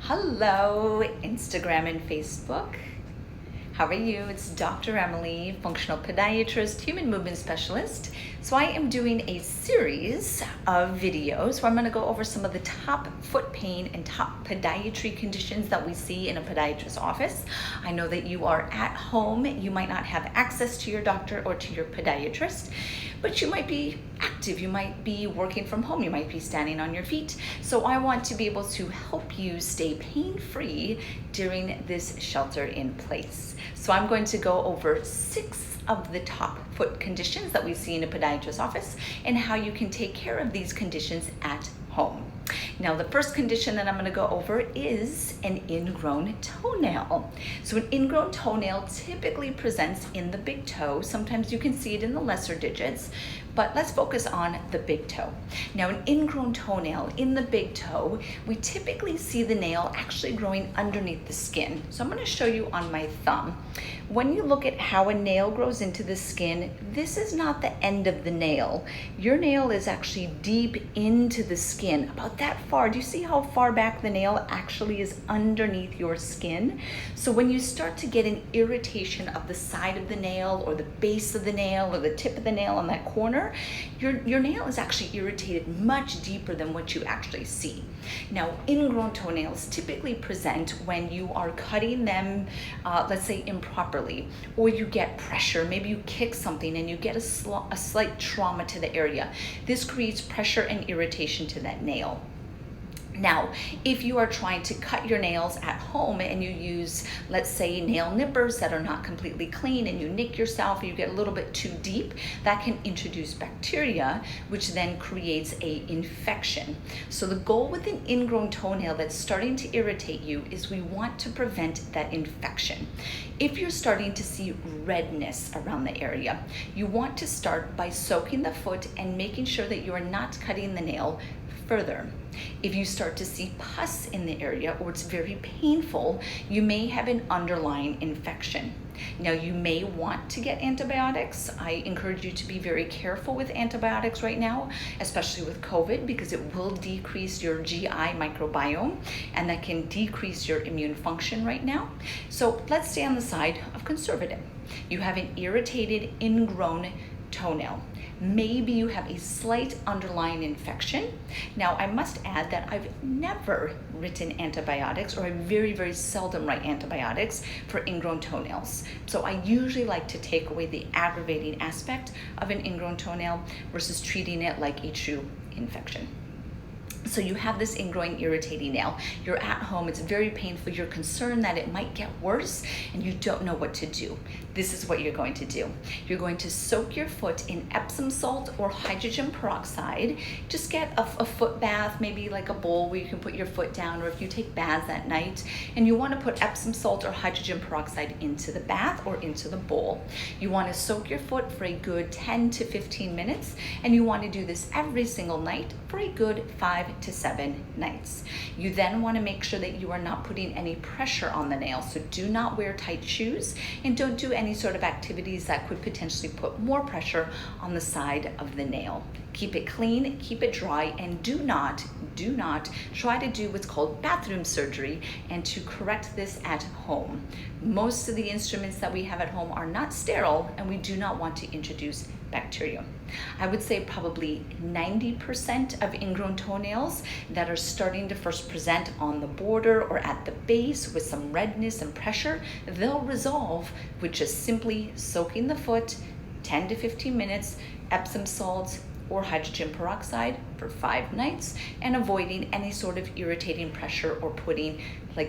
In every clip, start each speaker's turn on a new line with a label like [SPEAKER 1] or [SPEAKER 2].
[SPEAKER 1] Hello, Instagram and Facebook. How are you? It's Dr. Emily, functional podiatrist, human movement specialist. So I am doing a series of videos where I'm going to go over some of the top foot pain and top podiatry conditions that we see in a podiatrist's office. I know that you are at home. You might not have access to your doctor or to your podiatrist, but you might be active. You might be working from home. You might be standing on your feet. So I want to be able to help you stay pain-free during this shelter in place. So I'm going to go over 6 of the top foot conditions that we see in a podiatrist's office and how you can take care of these conditions at home. Now, the first condition that I'm going to go over is an ingrown toenail. So an ingrown toenail typically presents in the big toe. Sometimes you can see it in the lesser digits, but let's focus on the big toe. Now, an ingrown toenail in the big toe, we typically see the nail actually growing underneath the skin. So I'm going to show you on my thumb. When you look at how a nail grows into the skin, this is not the end of the nail. Your nail is actually deep into the skin, about that far. Do you see how far back the nail actually is underneath your skin? So when you start to get an irritation of the side of the nail or the base of the nail or the tip of the nail on that corner, your nail is actually irritated much deeper than what you actually see. Now, ingrown toenails typically present when you are cutting them, let's say improperly, or you get pressure. Maybe you kick something and you get a slight trauma to the area. This creates pressure and irritation to that nail. Now, if you are trying to cut your nails at home and you use, let's say, nail nippers that are not completely clean and you nick yourself or you get a little bit too deep, that can introduce bacteria, which then creates an infection. So the goal with an ingrown toenail that's starting to irritate you is we want to prevent that infection. If you're starting to see redness around the area, you want to start by soaking the foot and making sure that you are not cutting the nail further. If you start to see pus in the area or it's very painful, you may have an underlying infection. Now, you may want to get antibiotics. I encourage you to be very careful with antibiotics right now, especially with COVID, because it will decrease your GI microbiome and that can decrease your immune function right now. So let's stay on the side of conservative. You have an irritated ingrown toenail. Maybe you have a slight underlying infection. Now, I must add that I've never written antibiotics, or I very, very seldom write antibiotics for ingrown toenails. So I usually like to take away the aggravating aspect of an ingrown toenail versus treating it like a true infection. So you have this ingrowing irritating nail. You're at home, it's very painful, you're concerned that it might get worse and you don't know what to do. This is what you're going to do. You're going to soak your foot in Epsom salt or hydrogen peroxide. Just get a foot bath, maybe like a bowl where you can put your foot down, or if you take baths at night and you want to put Epsom salt or hydrogen peroxide into the bath or into the bowl. You want to soak your foot for a good 10 to 15 minutes, and you want to do this every single night for a good 5 to 7 nights. You then want to make sure that you are not putting any pressure on the nail. So do not wear tight shoes and don't do any sort of activities that could potentially put more pressure on the side of the nail. Keep it clean, keep it dry, and do not try to do what's called bathroom surgery and to correct this at home. Most of the instruments that we have at home are not sterile, and we do not want to introduce bacteria. I would say probably 90% of ingrown toenails that are starting to first present on the border or at the base with some redness and pressure, they'll resolve with just simply soaking the foot 10 to 15 minutes, Epsom salts or hydrogen peroxide for 5 nights, and avoiding any sort of irritating pressure or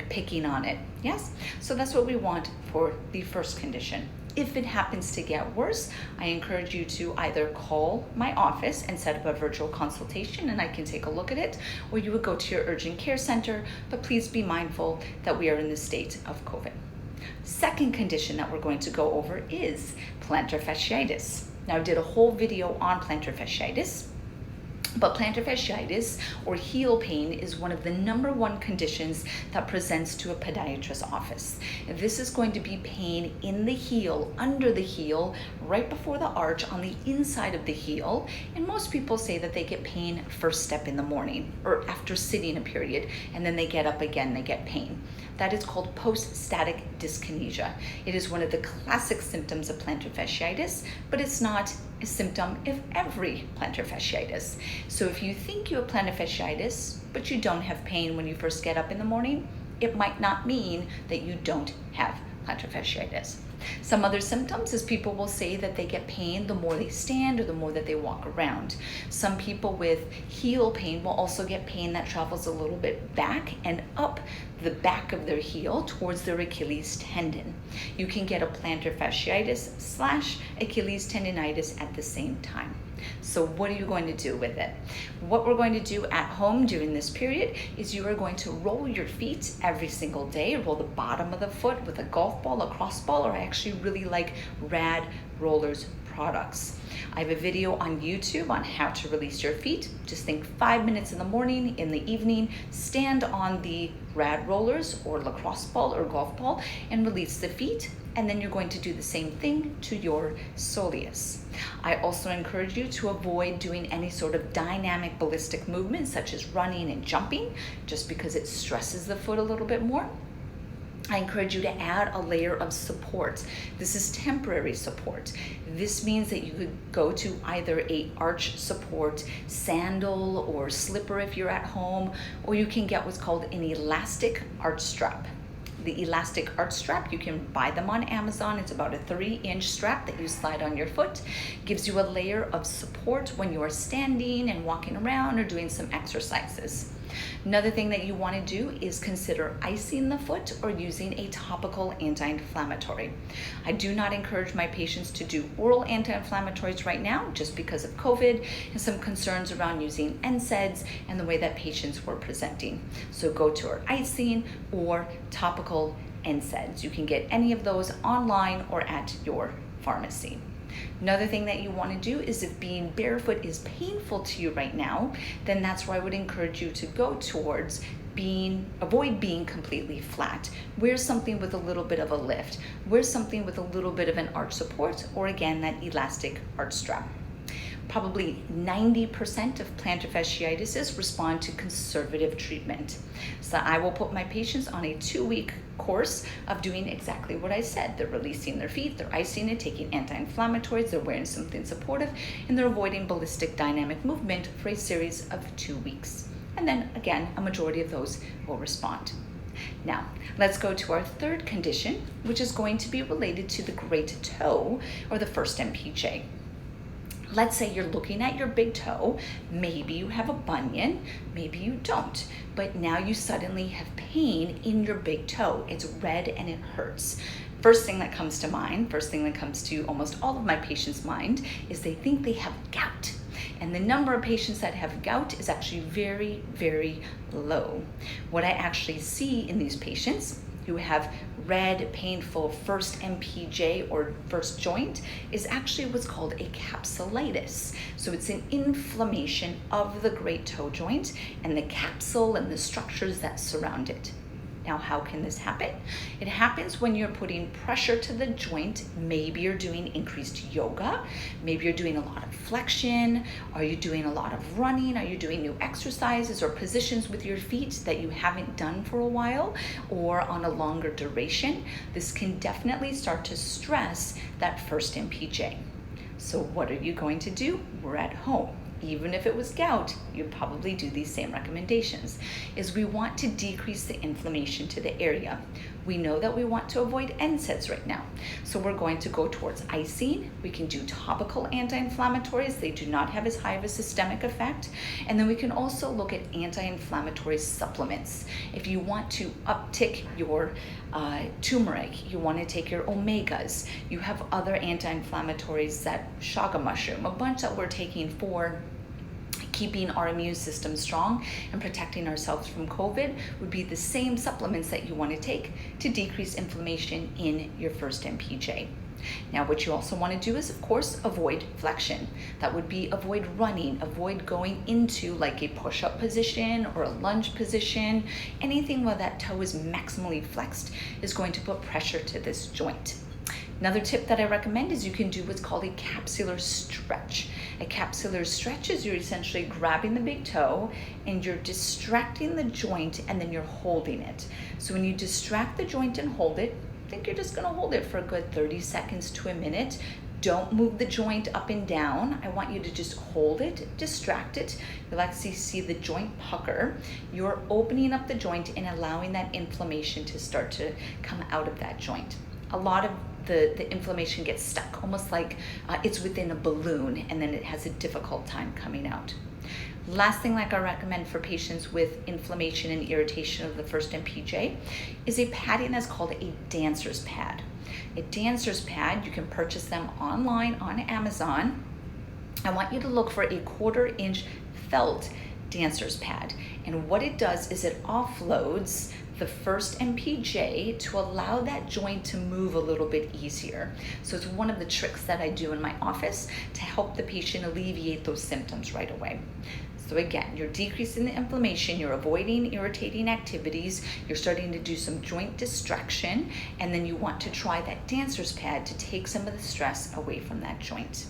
[SPEAKER 1] picking on it. Yes? So that's what we want for the first condition. If it happens to get worse, I encourage you to either call my office and set up a virtual consultation and I can take a look at it, or you would go to your urgent care center, but please be mindful that we are in the state of COVID. Second condition that we're going to go over is plantar fasciitis. Now, I did a whole video on plantar fasciitis. But plantar fasciitis, or heel pain, is one of the #1 conditions that presents to a podiatrist's office. This is going to be pain in the heel, under the heel, right before the arch, on the inside of the heel. And most people say that they get pain first step in the morning or after sitting a period, and then they get up again, they get pain. That is called post-static dyskinesia. It is one of the classic symptoms of plantar fasciitis, but it's not a symptom of every plantar fasciitis. So if you think you have plantar fasciitis, but you don't have pain when you first get up in the morning, it might not mean that you don't have plantar fasciitis. Some other symptoms is people will say that they get pain the more they stand or the more that they walk around. Some people with heel pain will also get pain that travels a little bit back and up the back of their heel towards their Achilles tendon. You can get a plantar fasciitis / Achilles tendonitis at the same time. So what are you going to do with it? What we're going to do at home during this period is you are going to roll your feet every single day. Roll the bottom of the foot with a golf ball, a cross ball, or I actually really like Rad Rollers products. I have a video on YouTube on how to release your feet. Just think 5 minutes in the morning, in the evening, stand on the Rad Rollers or lacrosse ball or golf ball and release the feet. And then you're going to do the same thing to your soleus. I also encourage you to avoid doing any sort of dynamic ballistic movements such as running and jumping, just because it stresses the foot a little bit more. I encourage you to add a layer of support. This is temporary support. This means that you could go to either a arch support sandal or slipper if you're at home, or you can get what's called an elastic arch strap. The elastic arch strap, you can buy them on Amazon. It's about a 3-inch strap that you slide on your foot. Gives you a layer of support when you are standing and walking around or doing some exercises. Another thing that you want to do is consider icing the foot or using a topical anti-inflammatory. I do not encourage my patients to do oral anti-inflammatories right now just because of COVID and some concerns around using NSAIDs and the way that patients were presenting. So go to our icing or topical NSAIDs. You can get any of those online or at your pharmacy. Another thing that you want to do is if being barefoot is painful to you right now, then that's where I would encourage you to go towards avoid being completely flat. Wear something with a little bit of a lift. Wear something with a little bit of an arch support, or again, that elastic arch strap. Probably 90% of plantar fasciitis respond to conservative treatment. So I will put my patients on a 2-week course of doing exactly what I said. They're releasing their feet, they're icing it, taking anti-inflammatories, they're wearing something supportive, and they're avoiding ballistic dynamic movement for a series of 2 weeks. And then again, a majority of those will respond. Now, let's go to our third condition, which is going to be related to the great toe or the first MPJ. Let's say you're looking at your big toe, maybe you have a bunion, maybe you don't, but now you suddenly have pain in your big toe. It's red and it hurts. First thing that comes to mind, first thing that comes to almost all of my patients' mind is they think they have gout. And the number of patients that have gout is actually very, very low. What I actually see in these patients who have red, painful first MPJ or first joint is actually what's called a capsulitis. So it's an inflammation of the great toe joint and the capsule and the structures that surround it. Now, how can this happen? It happens when you're putting pressure to the joint. Maybe you're doing increased yoga. Maybe you're doing a lot of flexion. Are you doing a lot of running? Are you doing new exercises or positions with your feet that you haven't done for a while or on a longer duration? This can definitely start to stress that first MPJ. So what are you going to do? We're at home. Even if it was gout, you'd probably do these same recommendations, is we want to decrease the inflammation to the area. We know that we want to avoid NSAIDs right now. So we're going to go towards icing. We can do topical anti-inflammatories. They do not have as high of a systemic effect. And then we can also look at anti-inflammatory supplements. If you want to uptick your turmeric, you want to take your omegas, you have other anti-inflammatories, that chaga mushroom, a bunch that we're taking for keeping our immune system strong and protecting ourselves from COVID would be the same supplements that you want to take to decrease inflammation in your first MPJ. Now, what you also want to do is, of course, avoid flexion. That would be avoid running, avoid going into like a push-up position or a lunge position. Anything where that toe is maximally flexed is going to put pressure to this joint. Another tip that I recommend is you can do what's called a capsular stretch. A capsular stretch is you're essentially grabbing the big toe and you're distracting the joint and then you're holding it. So when you distract the joint and hold it, I think you're just gonna hold it for a good 30 seconds to a minute. Don't move the joint up and down. I want you to just hold it, distract it. You'll actually see the joint pucker. You're opening up the joint and allowing that inflammation to start to come out of that joint. A lot of the inflammation gets stuck, almost like it's within a balloon, and then it has a difficult time coming out. Last thing like I recommend for patients with inflammation and irritation of the first MPJ is a padding that's called a dancer's pad. A dancer's pad, you can purchase them online on Amazon. I want you to look for a 1/4 inch felt dancer's pad. And what it does is it offloads the first MPJ to allow that joint to move a little bit easier. So it's one of the tricks that I do in my office to help the patient alleviate those symptoms right away. So again, you're decreasing the inflammation, you're avoiding irritating activities, you're starting to do some joint distraction, and then you want to try that dancer's pad to take some of the stress away from that joint.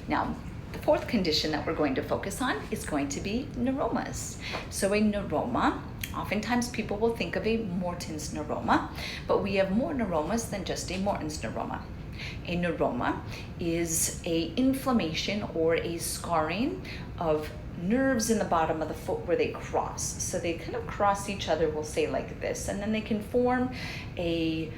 [SPEAKER 1] Now, the fourth condition that we're going to focus on is going to be neuromas. So a neuroma, oftentimes people will think of a Morton's neuroma, but we have more neuromas than just a Morton's neuroma. A neuroma is a inflammation or a scarring of nerves in the bottom of the foot where they cross. So they kind of cross each other, we'll say like this, and then they can form a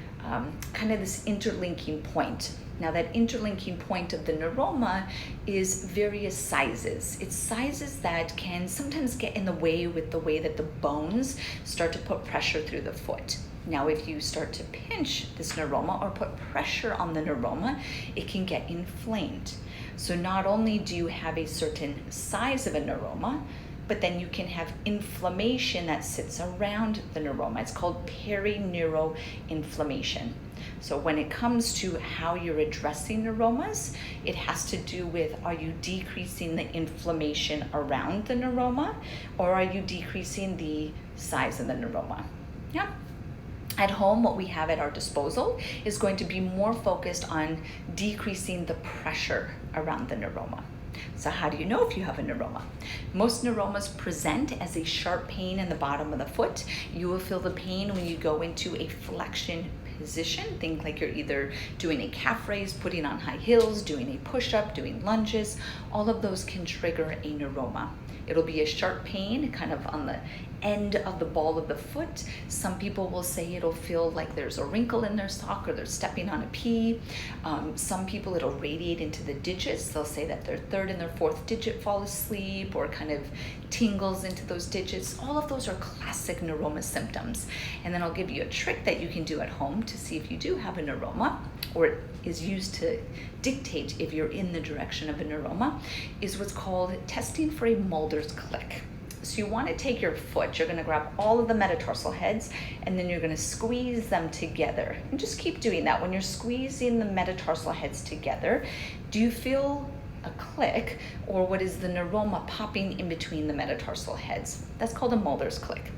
[SPEAKER 1] kind of this interlinking point. Now that interlinking point of the neuroma is various sizes. It's sizes that can sometimes get in the way with the way that the bones start to put pressure through the foot. Now if you start to pinch this neuroma or put pressure on the neuroma, it can get inflamed. So not only do you have a certain size of a neuroma, but then you can have inflammation that sits around the neuroma. It's called perineuroinflammation. So when it comes to how you're addressing neuromas, it has to do with, are you decreasing the inflammation around the neuroma, or are you decreasing the size of the neuroma? Yeah. At home, what we have at our disposal is going to be more focused on decreasing the pressure around the neuroma. So how do you know if you have a neuroma? Most neuromas present as a sharp pain in the bottom of the foot. You will feel the pain when you go into a flexion position. Think like you're either doing a calf raise, putting on high heels, doing a push-up, doing lunges. All of those can trigger a neuroma. It'll be a sharp pain kind of on the end of the ball of the foot. Some people will say it'll feel like there's a wrinkle in their sock or they're stepping on a pea. Some people it'll radiate into the digits. They'll say that their third and their fourth digit fall asleep or kind of tingles into those digits. All of those are classic neuroma symptoms. And then I'll give you a trick that you can do at home to see if you do have a neuroma, or it is used to dictate if you're in the direction of a neuroma, is what's called testing for a Mulder's click. So you want to take your foot, you're going to grab all of the metatarsal heads, and then you're going to squeeze them together. And just keep doing that. When you're squeezing the metatarsal heads together, do you feel a click, or what is the neuroma popping in between the metatarsal heads? That's called a Mulder's click.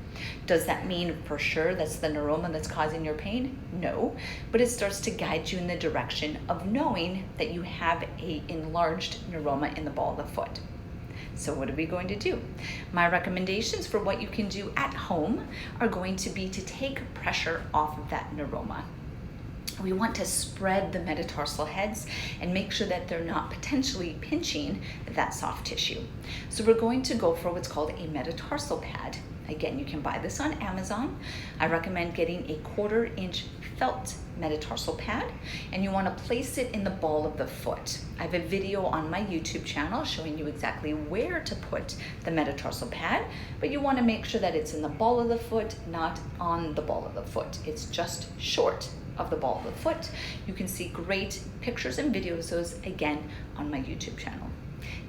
[SPEAKER 1] Does that mean for sure that's the neuroma that's causing your pain? No, but it starts to guide you in the direction of knowing that you have a enlarged neuroma in the ball of the foot. So what are we going to do? My recommendations for what you can do at home are going to be to take pressure off of that neuroma. We want to spread the metatarsal heads and make sure that they're not potentially pinching that soft tissue. So we're going to go for what's called a metatarsal pad. Again, you can buy this on Amazon. I recommend getting a 1/4 inch felt metatarsal pad, and you want to place it in the ball of the foot. I have a video on my YouTube channel showing you exactly where to put the metatarsal pad, but you want to make sure that it's in the ball of the foot, not on the ball of the foot. It's just short of the ball of the foot. You can see great pictures and videos of those again on my YouTube channel.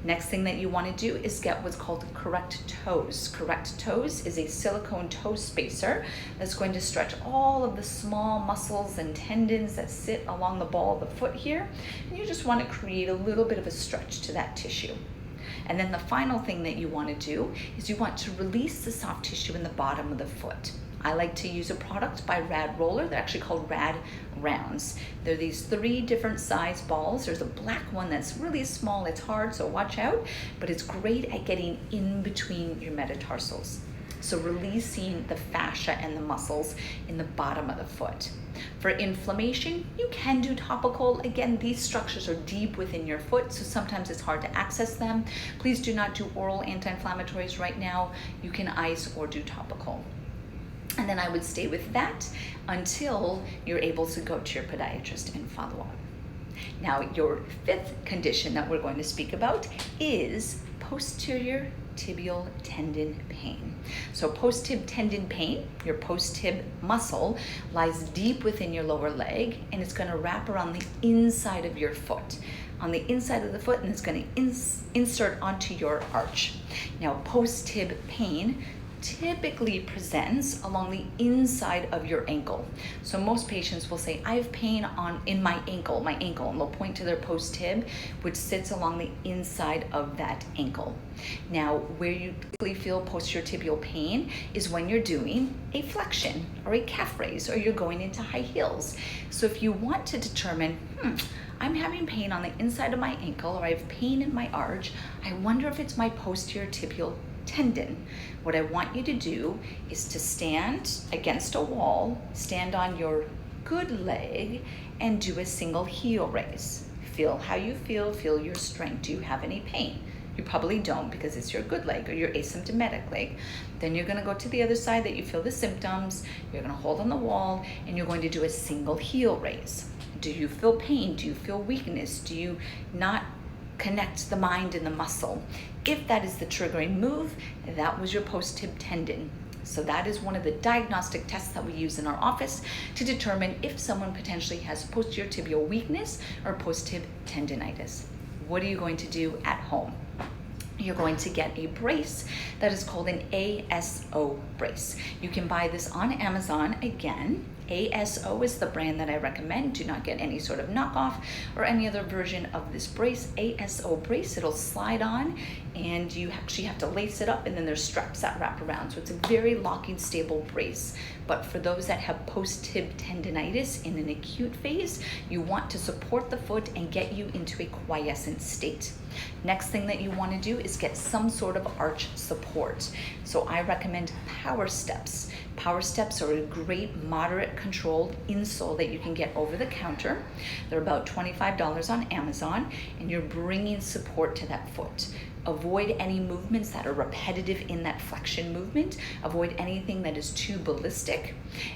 [SPEAKER 1] Next thing that you want to do is get what's called Correct Toes. Correct Toes is a silicone toe spacer that's going to stretch all of the small muscles and tendons that sit along the ball of the foot here. And you just want to create a little bit of a stretch to that tissue. And then the final thing that you want to do is you want to release the soft tissue in the bottom of the foot. I like to use a product by Rad Roller. They're actually called Rad Rounds. They're these 3 different size balls. There's a black one that's really small. It's hard, so watch out, but it's great at getting in between your metatarsals. So releasing the fascia and the muscles in the bottom of the foot. For inflammation, you can do topical. Again, these structures are deep within your foot, so sometimes it's hard to access them. Please do not do oral anti-inflammatories right now. You can ice or do topical. And then I would stay with that until you're able to go to your podiatrist and follow up. Now, your 5th condition that we're going to speak about is posterior tibial tendon pain. So post-tib tendon pain, your post-tib muscle lies deep within your lower leg, and it's going to wrap around the inside of your foot. On the inside of the foot, and it's going to insert onto your arch. Now, post-tib pain typically presents along the inside of your ankle. So most patients will say, I have pain in my ankle, and they'll point to their post-tib, which sits along the inside of that ankle. Now, where you typically feel posterior tibial pain is when you're doing a flexion or a calf raise, or you're going into high heels. So if you want to determine, I'm having pain on the inside of my ankle, or I have pain in my arch, I wonder if it's my posterior tibial tendon. What I want you to do is to stand against a wall, stand on your good leg, and do a single heel raise. Feel how you feel your strength. Do you have any pain? You probably don't, because it's your good leg or your asymptomatic leg. Then you're going to go to the other side that you feel the symptoms. You're going to hold on the wall, and you're going to do a single heel raise. Do you feel pain? Do you feel weakness? Do you not connect the mind and the muscle? If that is the triggering move, that was your post-tib tendon. So that is one of the diagnostic tests that we use in our office to determine if someone potentially has posterior tibial weakness or post-tib tendonitis. What are you going to do at home? You're going to get a brace that is called an ASO brace. You can buy this on Amazon. Again, ASO is the brand that I recommend. Do not get any sort of knockoff or any other version of this brace. ASO brace, it'll slide on, and you actually have to lace it up, and then there's straps that wrap around. So it's a very locking, stable brace. But for those that have post-tib tendonitis in an acute phase, you want to support the foot and get you into a quiescent state. Next thing that you want to do is get some sort of arch support. So I recommend Power Steps. Power Steps are a great moderate controlled insole that you can get over the counter. They're about $25 on Amazon, and you're bringing support to that foot. Avoid any movements that are repetitive in that flexion movement. Avoid anything that is too ballistic.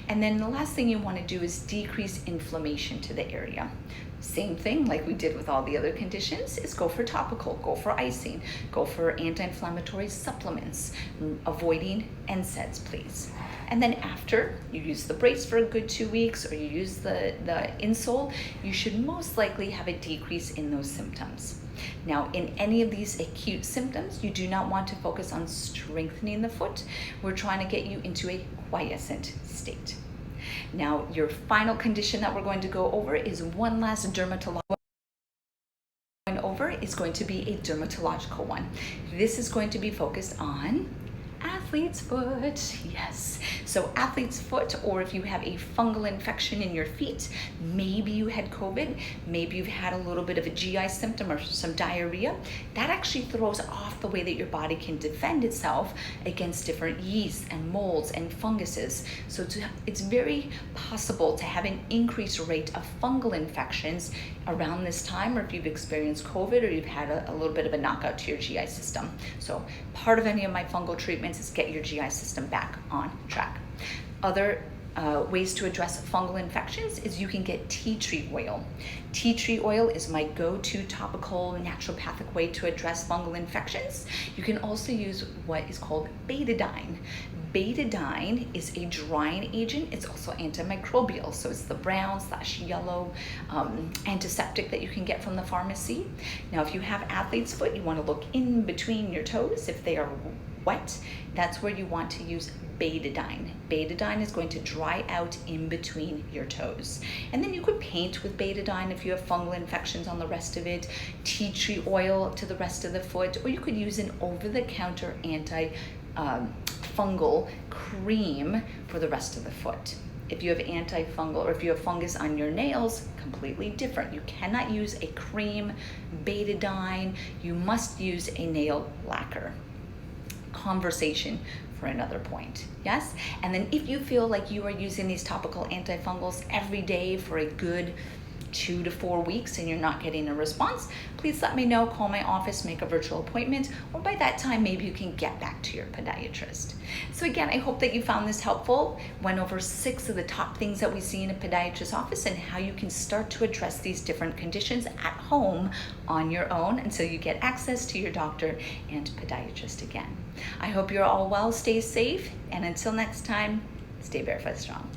[SPEAKER 1] And then the last thing you want to do is decrease inflammation to the area. Same thing like we did with all the other conditions, is go for topical, go for icing, go for anti-inflammatory supplements, avoiding NSAIDs, please. And then after you use the brace for a good 2 weeks, or you use the insole, you should most likely have a decrease in those symptoms. Now, in any of these acute symptoms, you do not want to focus on strengthening the foot. We're trying to get you into a quiescent state. Now, your final condition that we're going to go over is one last dermatological. Is going to be a dermatological one. This is going to be focused on athlete's foot. Yes. So athlete's foot, or if you have a fungal infection in your feet, maybe you had COVID, maybe you've had a little bit of a GI symptom or some diarrhea, that actually throws off the way that your body can defend itself against different yeasts and molds and funguses. So it's very possible to have an increased rate of fungal infections around this time, or if you've experienced COVID, or you've had a little bit of a knockout to your GI system. So part of any of my fungal treatments is get your GI system back on track. Other ways to address fungal infections is you can get tea tree oil. Tea tree oil is my go-to topical naturopathic way to address fungal infections. You can also use what is called Betadine. Betadine is a drying agent. It's also antimicrobial, so it's the brown/yellow antiseptic that you can get from the pharmacy. Now, if you have athlete's foot, you want to look in between your toes. If they are wet, that's where you want to use Betadine. Betadine is going to dry out in between your toes. And then you could paint with Betadine if you have fungal infections on the rest of it, tea tree oil to the rest of the foot, or you could use an over-the-counter anti-fungal cream for the rest of the foot. If you have antifungal or if you have fungus on your nails, completely different. You cannot use a cream, Betadine. You must use a nail lacquer. Conversation for another point. Yes? And then if you feel like you are using these topical antifungals every day for a good 2 to 4 weeks and you're not getting a response, please let me know, call my office, make a virtual appointment, or by that time maybe you can get back to your podiatrist. So again, I hope that you found this helpful. Went over 6 of the top things that we see in a podiatrist's office and how you can start to address these different conditions at home on your own until you get access to your doctor and podiatrist again. I hope you're all well, stay safe, and until next time, stay barefoot strong.